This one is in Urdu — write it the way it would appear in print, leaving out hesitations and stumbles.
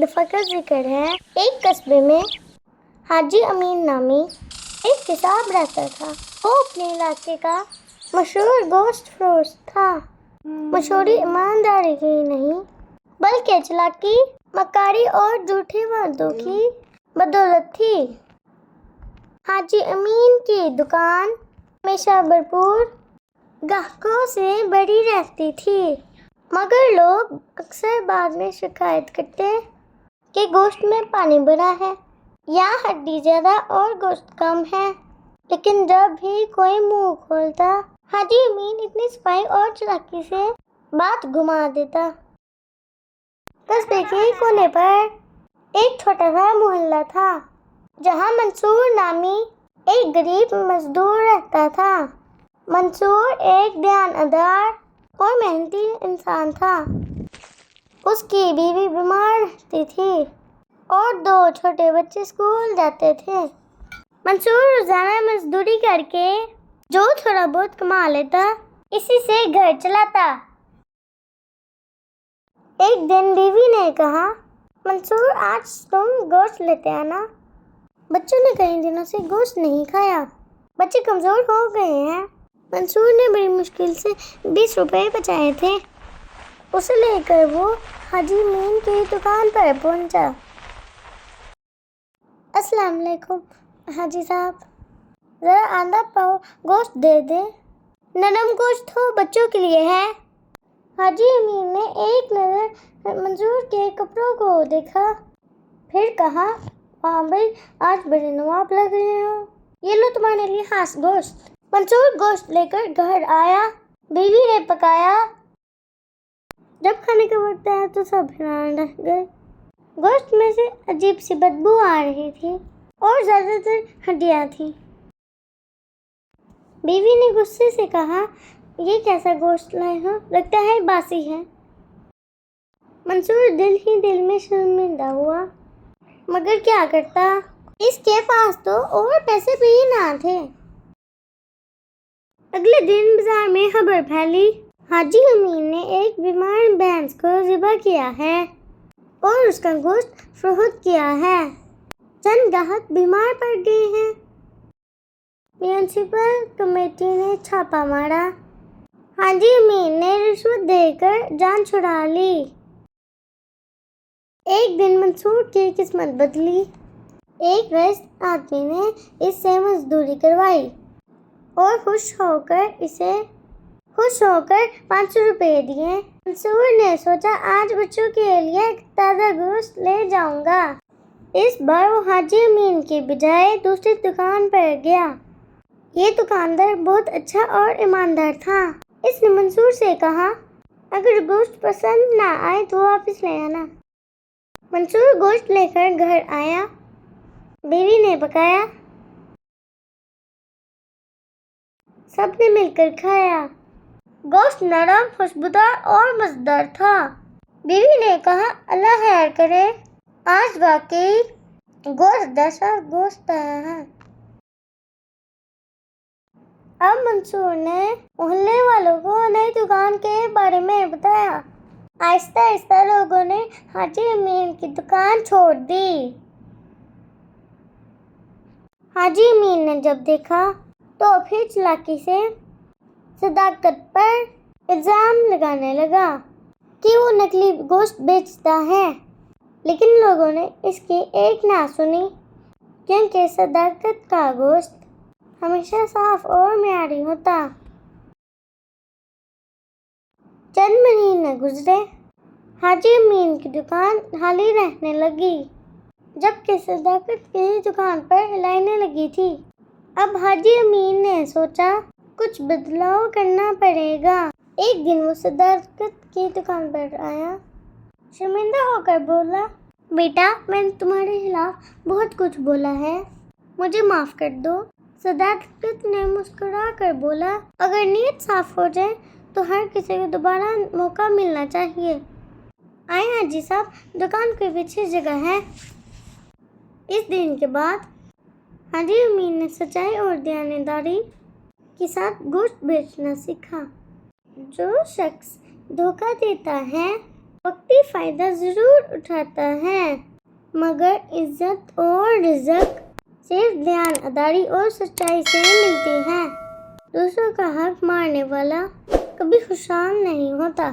دفعہ کا ذکر ہے، ایک قصبے میں حاجی امین نامی ایک کساب رہتا تھا۔ وہ اپنے علاقے کا مشہور گوشت فروش تھا۔ مشہوری ایمانداری کی نہیں بلکہ چلاکی، مکاری اور جھوٹے وعدوں کی بدولت تھی۔ حاجی امین کی دکان ہمیشہ بھرپور گاہکوں سے بھری رہتی تھی، مگر لوگ اکثر بعد میں شکایت کرتے کہ گوشت میں پانی بھرا ہے یا ہڈی زیادہ اور گوشت کم ہے۔ لیکن جب بھی کوئی منہ کھولتا، حاجی امین اتنی صفائی اور چلاکی سے بات گھما دیتا۔ قصبے کے کونے پر ایک چھوٹا سا محلہ تھا جہاں منصور نامی ایک غریب مزدور رہتا تھا۔ منصور ایک دیانتدار اور محنتی انسان تھا۔ اس کی بیوی بیمار رہتی تھی اور 2 چھوٹے بچے اسکول جاتے تھے۔ منصور روزانہ مزدوری کر کے جو تھوڑا بہت کما لیتا، اسی سے گھر چلاتا۔ ایک دن بیوی نے کہا، منصور آج تم گوشت لیتے آنا۔ بچوں نے کئی دنوں سے گوشت نہیں کھایا، بچے کمزور ہو گئے ہیں۔ منصور نے بڑی مشکل سے 20 روپے بچائے تھے۔ اسے لے کر وہ حاجی امین کی دکان پر پہنچا۔ السلام علیکم حاجی صاحب، ذرا آدھا پاؤ گوشت دے دیں، نرم گوشت ہو، بچوں کے لیے ہے۔ حاجی امین نے ایک نظر منصور کے کپڑوں کو دیکھا، پھر کہا، واہ بھائی، آج بڑے نواب لگ رہے ہو، یہ لو تمہارے لیے خاص گوشت۔ منصور گوشت لے کر گھر آیا، بیوی نے پکایا۔ جب کھانے کا وقت آیا تو سب حیران رہ گئے۔ گوشت میں سے عجیب سی بدبو آ رہی تھی اور زیادہ تر ہڈیاں تھیں۔ بیوی نے غصے سے کہا، یہ کیسا گوشت لائے ہو، لگتا ہے باسی ہے۔ منصور دل ہی دل میں شرمندہ ہوا، مگر کیا کرتا، اس کے پاس تو اور پیسے بھی نہ تھے۔ اگلے دن بازار میں خبر پھیلی، حاجی امین نے ایک بیمار بھینس کو ذبح کیا ہے اور اس کا گوشت فروخت کیا ہے۔ چند گاہک بیمار پڑ گئے ہیں۔ میونسپل کمیٹی نے چھاپا مارا، حاجی امین نے رشوت دے کر جان چھڑا لی۔ ایک دن منصور کی قسمت بدلی۔ ایک رئیس آدمی نے اس سے مزدوری کروائی اور خوش ہو کر 500 روپے دیے۔ منصور نے سوچا، آج بچوں کے لیے تازہ گوشت لے جاؤں گا۔ اس بار وہ حاجی امین کے بجائے دوسری دکان پر گیا۔ یہ دکاندار بہت اچھا اور ایماندار تھا۔ اس نے منصور سے کہا، اگر گوشت پسند نہ آئے تو واپس لے آنا۔ منصور گوشت لے کر گھر آیا، بیوی نے پکایا، سب نے مل کر کھایا۔ گوشت نرم، خوشبودار اور مزیدار تھا۔ بیوی نے کہا، اللہ خیر کرے، آج واقعی گوشت گوشت آیا ہے۔ اب منصور نے محلے والوں کو نئی دکان کے بارے میں بتایا۔ آہستہ آہستہ لوگوں نے حاجی امین کی دکان چھوڑ دی۔ حاجی امین نے جب دیکھا تو پھر چلاکی سے صداقت پر الزام لگانے لگا کہ وہ نکلی گوشت بیچتا ہے، لیکن لوگوں نے اس کی ایک نہ سنی، کیونکہ صداقت کا گوشت ہمیشہ صاف اور معیاری ہوتا۔ چند مہینے گزرے، حاجی امین کی دکان خالی رہنے لگی، جبکہ صداقت کی دکان پر لائنیں لگی تھی۔ اب حاجی امین نے سوچا، کچھ بدلاؤ کرنا پڑے گا۔ ایک دن وہ صداقت کی دکان پر آیا، شرمندہ ہو کر بولا، بیٹا، میں نے تمہارے خلاف بہت کچھ بولا ہے، مجھے معاف کر دو۔ صداقت نے مسکرا کر بولا، اگر نیت صاف ہو جائے تو ہر کسی کو دوبارہ موقع ملنا چاہیے۔ آئیں حاجی صاحب، دکان کے پیچھے جگہ ہے۔ اس دن کے بعد حاجی امین نے سچائی اور دیانتداری کے ساتھ گوشت بیچنا سیکھا۔ جو شخص دھوکہ دیتا ہے وقتی فائدہ ضرور اٹھاتا ہے، مگر عزت اور رزق صرف دیانتداری اور سچائی سے ملتی ہے۔ دوسروں کا حق مارنے والا کبھی خوشحال نہیں ہوتا۔